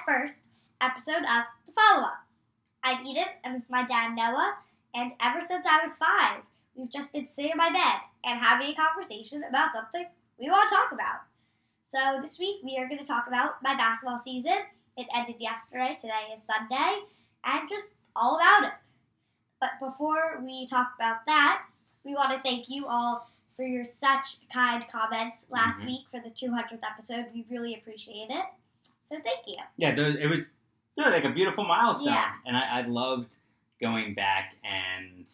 first episode of The Follow-Up. I'm Eden, and this is my dad, Noah, and ever since I was 5, we've just been sitting in my bed and having a conversation about something we want to talk about. So this week, we are going to talk about my basketball season. It ended yesterday, today is Sunday, and just all about it. But before we talk about that, we want to thank you all for your such kind comments last week for the 200th episode. We really appreciate it. So thank you. Yeah, it was really like a beautiful milestone. Yeah. And I loved going back and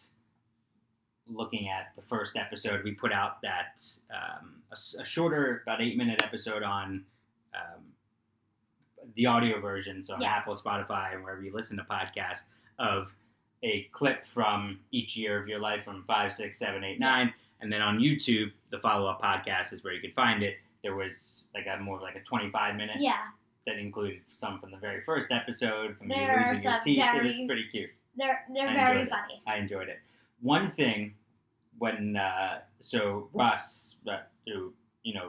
looking at the first episode. We put out that a shorter, about 8-minute episode on the audio version, so on Apple, Spotify, and wherever you listen to podcasts, of a clip from each year of your life from 5, 6, 7, 8, 9. And then on YouTube, the follow-up podcast is where you could find it. There was like a 25-minute that included some from the very first episode, from you losing your teeth. It was pretty cute. They're very funny. I enjoyed it. One thing, when Russ, who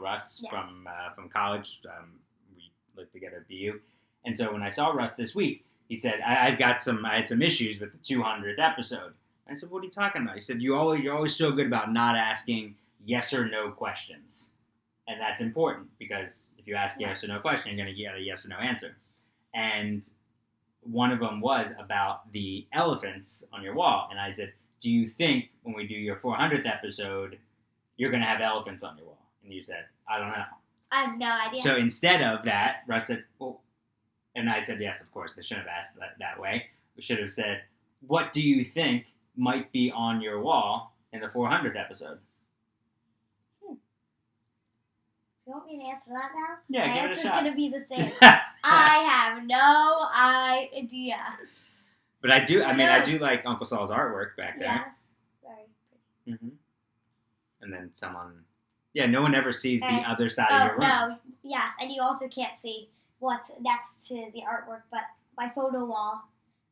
Russ from college, we lived together at BU, and so when I saw Russ this week, he said I had some issues with the 200th episode. I said, "What are you talking about?" He said, "You're always so good about not asking yes or no questions, and that's important because if you ask yes or no question, you're going to get a yes or no answer." And one of them was about the elephants on your wall, and I said, "Do you think when we do your 400th episode, you're going to have elephants on your wall?" And you said, "I don't know." I have no idea. So instead of that, Russ said, "Well," and I said, "Yes, of course." I shouldn't have asked that way. We should have said, "What do you think might be on your wall in the 400th episode?" You want me to answer that now? Yeah, my give it a answer's shot. going to be the same. I have no idea. But I do. I do like Uncle Saul's artwork back there. Yes, very pretty. Mm-hmm. And then someone. Yeah, no one ever sees the other side of your room. No, yes, and you also can't see what's next to the artwork, but my photo wall,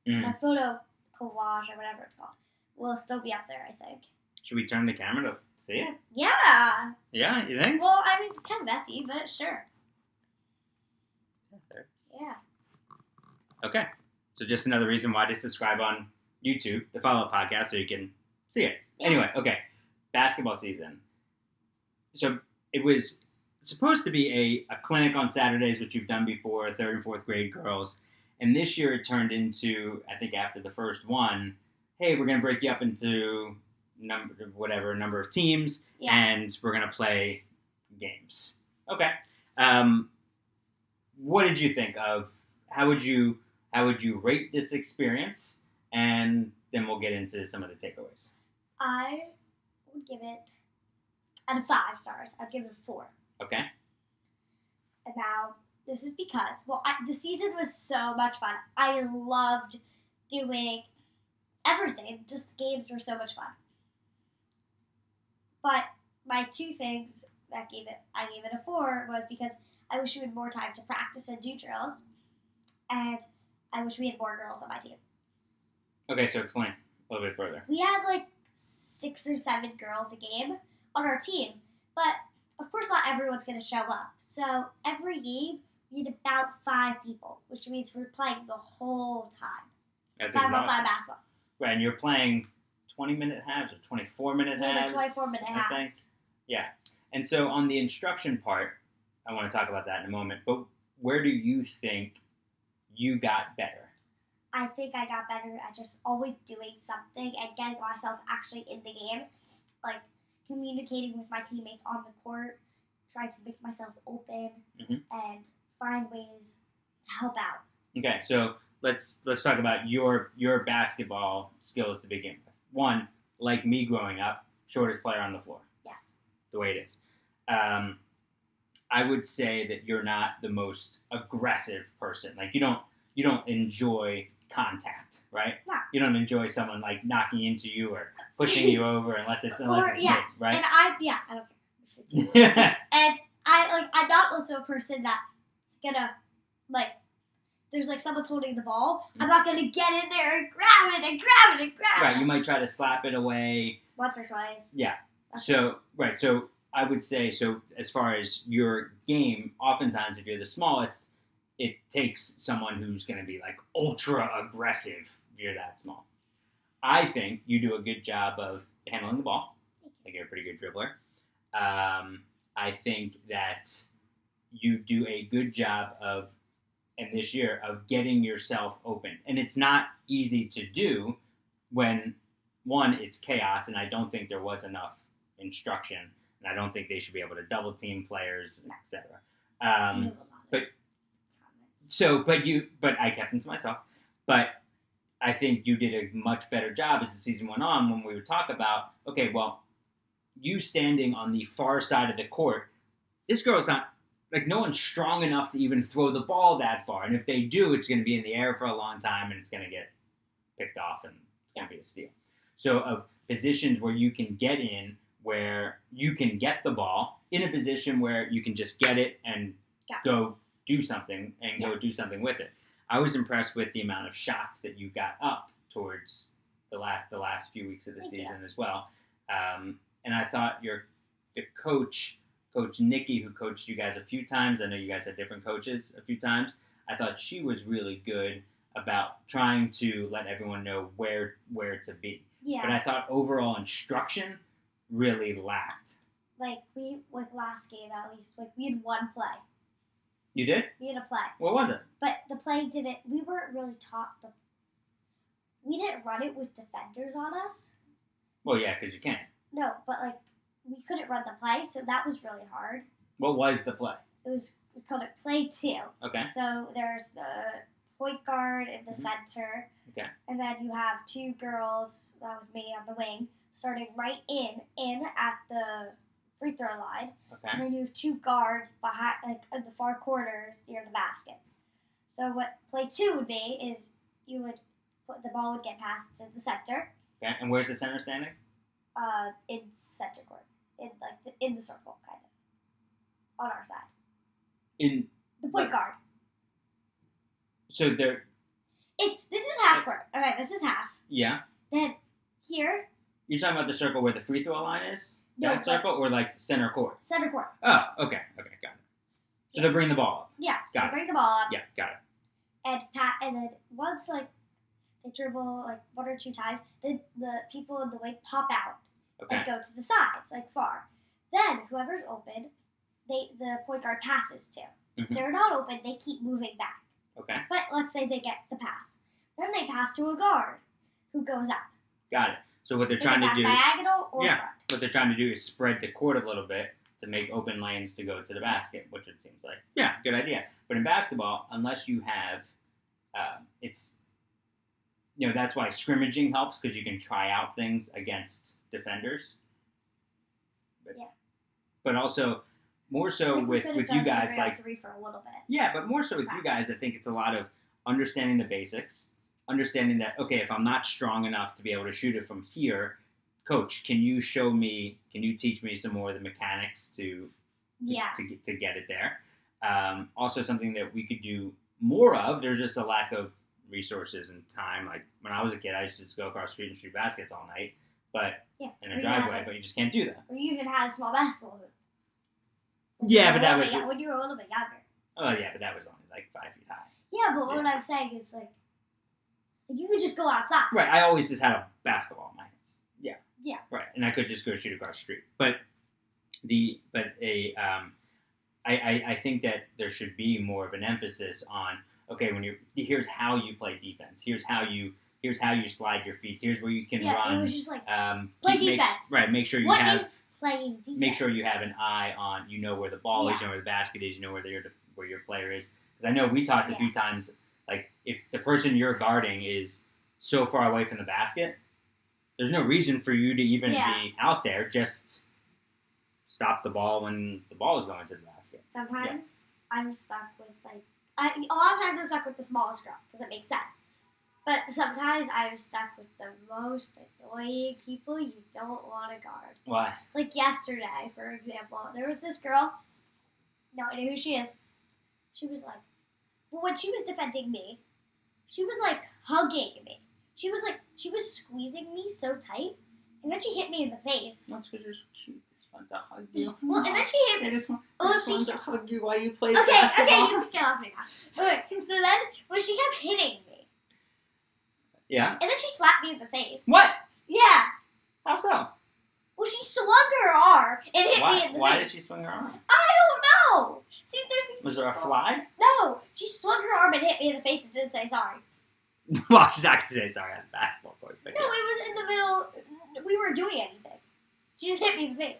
my photo collage or whatever it's called, will still be up there, I think. Should we turn the camera to see it? Yeah. Yeah, you think? Well, I mean, it's kind of messy, but sure. Yeah. Okay. So just another reason why to subscribe on YouTube, the Follow-Up Podcast, so you can see it. Yeah. Anyway, okay. Basketball season. So it was supposed to be a clinic on Saturdays, which you've done before, 3rd and 4th grade girls. And this year it turned into, I think after the first one, hey, we're going to break you up into number of teams, and we're going to play games. Okay. What did you think of, how would you rate this experience? And then we'll get into some of the takeaways. I would give it, out of 5 stars, I'd give it a 4. Okay. And now, this is because, the season was so much fun. I loved doing everything. Just games were so much fun. But my 2 things that I gave it a 4 was because I wish we had more time to practice and do drills, and I wish we had more girls on my team. Okay, so explain a little bit further. We had 6 or 7 girls a game on our team, but of course not everyone's going to show up. So every game, we had about 5 people, which means we're playing the whole time. That's 5 exhausting. on 5 basketball. Right, and you're playing 20-minute halves or 24-minute halves? 24-minute halves. I think. Yeah. And so on the instruction part, I want to talk about that in a moment, but where do you think you got better? I think I got better at just always doing something and getting myself actually in the game. Communicating with my teammates on the court, trying to make myself open, and find ways to help out. Okay, so let's talk about your basketball skills to begin with. One, like me growing up, shortest player on the floor. Yes. The way it is. I would say that you're not the most aggressive person. You don't enjoy contact, right? No. You don't enjoy someone knocking into you or pushing you over unless it's me, right? And I don't care. And I'm not also a person that's gonna there's someone's holding the ball. I'm not gonna get in there and grab it and grab it and grab it. Right, you might try to slap it away. Once or twice. Yeah. So I would say, so as far as your game, oftentimes if you're the smallest, it takes someone who's going to be like ultra aggressive if you're that small. I think you do a good job of handling the ball. Like you're a pretty good dribbler. I think that you do a good job of, and this year, of getting yourself open. And it's not easy to do when, one, it's chaos, and I don't think there was enough instruction, and I don't think they should be able to double team players, etc. But I kept them to myself. But I think you did a much better job as the season went on when we would talk about, okay, well, you standing on the far side of the court, this girl's not, like, no one's strong enough to even throw the ball that far. And if they do, it's going to be in the air for a long time, and it's going to get picked off, and it's going to be a steal. So of positions where you can get in, where you can get the ball, in a position where you can just get it and go do something, and go do something with it. I was impressed with the amount of shots that you got up towards the last few weeks of the season as well. And I thought the coach, Coach Nikki, who coached you guys a few times, I know you guys had different coaches a few times, I thought she was really good about trying to let everyone know where to be. Yeah. But I thought overall instruction really lacked. Like last game at least, we had one play. You did? We had a play. What was it? But the play didn't, we weren't really taught, we didn't run it with defenders on us. Well, yeah, because you can't. No, but we couldn't run the play, so that was really hard. What was the play? We called it play 2. Okay. So there's the point guard in the center. Okay. And then you have 2 girls, that was me on the wing, starting right in at the free throw line. Okay. And then you have 2 guards behind, in the far corners near the basket. So what play 2 would be is you would the ball would get passed to the center. Okay. And where's the center standing? In center court, in the circle, kind of, on our side. In the point guard. So this is half court. All right, this is half. Yeah. Then here. You're talking about the circle where the free throw line is? No, that circle, or center court? Center court. Oh, okay, got it. So they bring the ball up. Yes, got bring the ball up. Yeah, got it. And then once they dribble 1 or 2 times, the people in the wing pop out and go to the sides, far. Then whoever's open, the point guard passes to. Mm-hmm. They're not open, they keep moving back. Okay. But let's say they get the pass. Then they pass to a guard who goes up. Got it. So what they're trying to do, diagonal or front. What they're trying to do is spread the court a little bit to make open lanes to go to the basket, which it seems like, good idea. But in basketball, unless you have, that's why scrimmaging helps, because you can try out things against defenders. But also, more so with you guys, 3 for a little bit. Yeah, but more so with you guys, I think it's a lot of understanding the basics, understanding that, okay, if I'm not strong enough to be able to shoot it from here, coach, can you teach me some more of the mechanics to get it there? Also, something that we could do more of, there's just a lack of resources and time. Like when I was a kid, I used to just go across the street and shoot baskets all night, in a driveway, but you just can't do that. Or you even had a small basketball hoop. But that was when you were a little bit younger. Oh yeah, but that was only 5 feet high. Yeah, but what I'm saying is you could just go outside. Right, I always just had a basketball in my hands. Yeah. Yeah. Right, and I could just go shoot across the street. I think that there should be more of an emphasis on, okay, here's how you play defense. Here's how you slide your feet. Here's where you can run. It was just play defense. Make sure you What is playing defense? Make sure you have an eye on, where the ball is, where the basket is, where your player is. Because I know we talked a few times, if the person you're guarding is so far away from the basket, there's no reason for you to even be out there. Just stop the ball when the ball is going to the basket. Sometimes I'm stuck with a lot of times I'm stuck with the smallest girl because it makes sense. But sometimes I'm stuck with the most annoying people you don't want to guard. Why? Yesterday, for example, there was this girl. No idea who she is. She was but when she was defending me, she was hugging me. She was squeezing me so tight, and then she hit me in the face. That's because you're so cute. want to hug you. Well, and then she hit me. I just want to hug you while you play Okay, basketball. you can get off me now. Okay, so then when she kept hitting me, Yeah. and then she slapped me in the face. What? Yeah. How so? Well, she swung her arm and hit me in the Why face. did she swing her arm? I don't know. See, there's these. Was there a people- fly? No, she swung her arm and hit me in the face and didn't say sorry. Well, she's not gonna say sorry on the basketball court. But No, it was in the middle. We weren't doing anything. She just hit me in the face.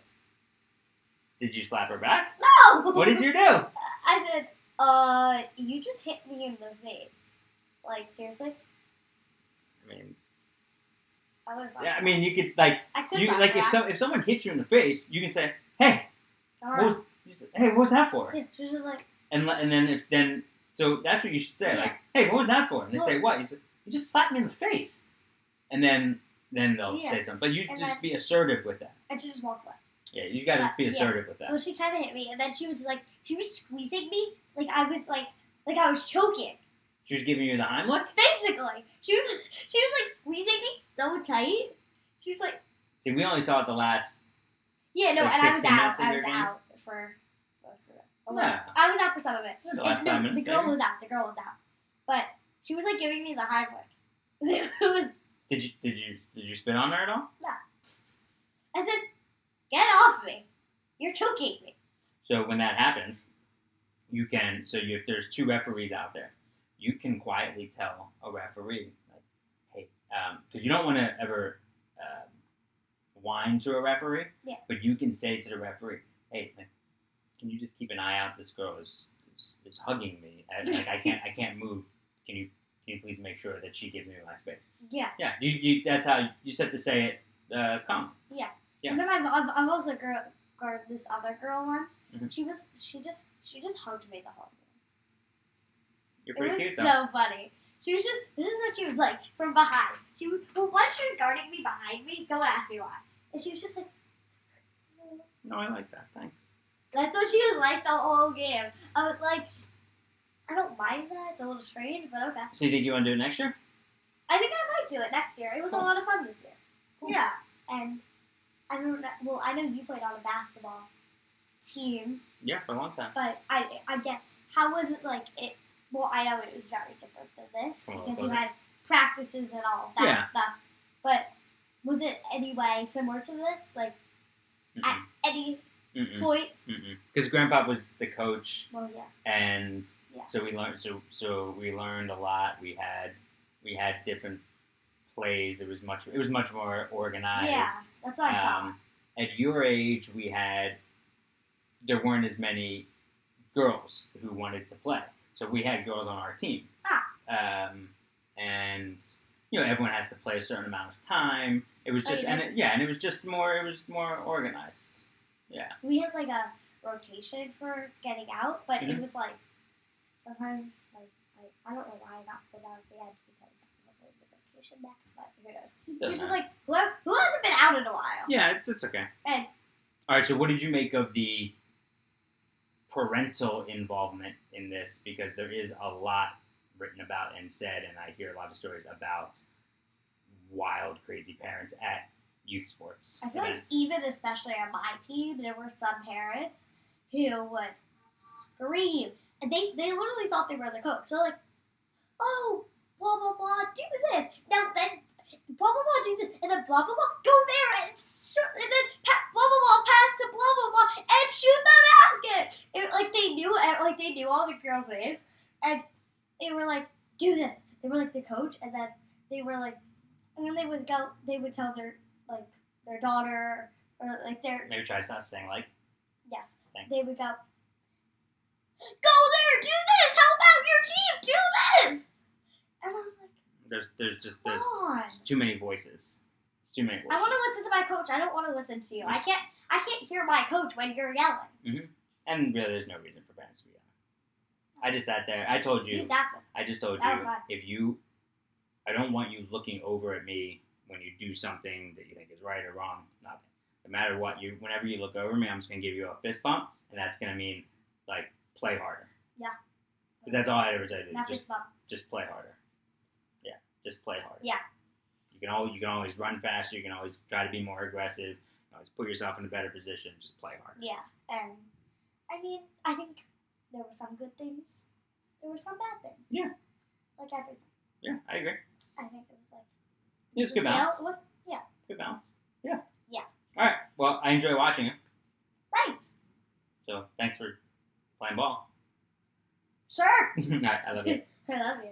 Did you slap her back? No. What did you do? I said, you just hit me in the face. Like, seriously? I mean, I was like, yeah. I mean, you could like I could you slap like her if back. if someone hits you in the face, you can say, "Hey, Alright. what was that for?" Yeah, she was just like, And then so that's what you should say. Yeah. Like, "Hey, what was that for?" And they Well- say, "What?" You say, "You just slapped me in the face." And then they'll Yeah. say something. But you And just then- be assertive with that. and she just walked away. Yeah, you got to But, be yeah. assertive with that. Well, she kind of hit me, and then she was squeezing me, like I was I was choking. She was giving you the Heimlich. Basically, she was like squeezing me so tight. She was like, See, we only saw it the last. yeah, no, Like and I was 15 out. minutes of I your was game? out for most of it. Yeah. I was out for some of it. The last And 5 minutes. the girl maybe? was out. The girl was out, but she was like giving me the Heimlich. It was. Did you spit on her at all? I said, "Get off me! You're choking me." So when that happens, you can. So if there's two referees out there, you can quietly tell a referee, like, "Hey," because you don't want to ever whine to a referee. Yeah. But you can say to the referee, "Hey, like, can you just keep an eye out? This girl is hugging me. I can't move. Can you please make sure that she gives me my space?" Yeah. Yeah. You that's how you just have to say it. Calm. Yeah. And then I've also guarded this other girl once. Mhm. She just hugged me the whole time. You're It pretty was cute though. so funny. She was just, this is what she was like from behind. Once she was guarding me behind me, don't ask me why. And she was just like, No, I like that. Thanks. that's what she was like the whole game. I was like, I don't mind that. It's a little strange, but okay. So you think you want to do it next year? I think I might do it next year. It was Cool. a lot of fun this year. Cool. Yeah. And I don't know, well, I know you played on a basketball team, Yeah, for a long time. but I get, how was it like it? Well, I know it was very different than this Oh, because was you it? had practices and all of that Yeah. stuff. But was it any way similar to this? Like at any point? Because Grandpa was the coach, Well, yeah. and Yeah. so we learned. So we learned a lot. We had different plays. It was much more organized. Yeah, that's what I thought. At your age, there weren't as many girls who wanted to play. So we had girls on our team. And everyone has to play a certain amount of time. It was just, you did? it was more organized. Yeah. We had like a rotation for getting out, but Mhm. it was like sometimes like I don't know why I got pulled out at the end because I was in the rotation next, but who knows? She was just like, who hasn't been out in a while? Yeah, it's okay. And All right, so what did you make of the parental involvement in this? Because there is a lot written about and said, and I hear a lot of stories about wild, crazy parents at youth sports I feel events. like even especially on my team, there were some parents who would scream, and they literally thought they were the coach. They're like, oh, blah blah blah, do this now, then blah blah blah, do this, and then blah blah blah, go there and then blah blah blah, pass to blah blah blah, and shoot the basket. They knew all the girls' names, and they were like, do this. They were like the coach, and then they were like, and then they would tell their daughter or like their Maybe try to stop saying like. yes, Thanks. they would go there, do this, help out your team, do this, and I was like, There's come on. too many voices. Too many voices. I want to listen to my coach. I don't want to listen to you. I can't hear my coach when you're yelling. And really, there's no reason for parents to be yelling. I just sat there. I told you. You sat there. I just told That was you, fine. I don't want you looking over at me when you do something that you think is right or wrong. Nothing. No matter what, whenever you look over me, I'm just gonna give you a fist bump, and that's gonna mean like play harder. Yeah. Because that's all I ever say. Not fist bump. Just play harder. Yeah, just play harder. Yeah. You can always run faster. You can always try to be more aggressive. always put yourself in a better position. Just play hard. Yeah, and I mean, I think there were some good things. There were some bad things. Yeah. Like everything. Yeah, I agree. I think it was like It was good balance. Yeah. Good balance. Yeah. Yeah. All right. Well, I enjoy watching it. Thanks. So thanks for playing ball. Sure. All right, I love you. I love you.